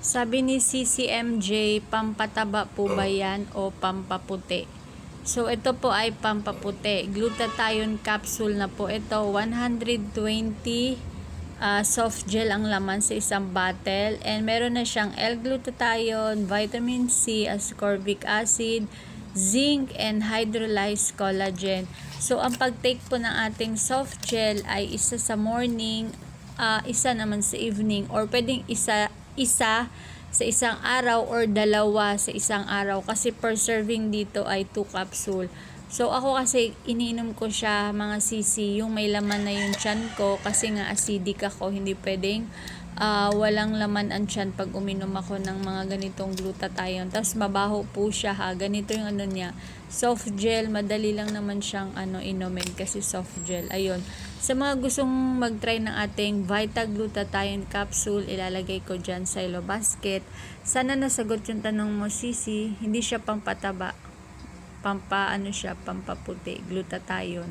Sabi ni CCMJ, pampataba po ba yan o pampaputi? So, ito po ay pampaputi. Glutathione capsule na po ito. 120 soft gel ang laman sa isang bottle. And meron na siyang L-glutathione, vitamin C, ascorbic acid, zinc, and hydrolyzed collagen. So, ang pag-take po ng ating soft gel ay isa sa morning, isa naman sa evening, or pwedeng isa sa isang araw or dalawa sa isang araw kasi per serving dito ay 2 capsule. So ako kasi iniinom ko siya mga sisi, yung may laman na yung tiyan ko kasi nga acidic ako, hindi pwedeng walang laman ang tiyan pag uminom ako ng mga ganitong glutathione. Tapos mabaho po siya ha, ganito yung ano niya, soft gel, madali lang naman siyang inumin kasi soft gel. Ayun, sa mga gustong mag-try ng ating Vita Glutathione capsule, ilalagay ko dyan sa yellow basket. Sana nasagot yung tanong mo sisi, hindi siya pampataba, pampaputi, glutathione.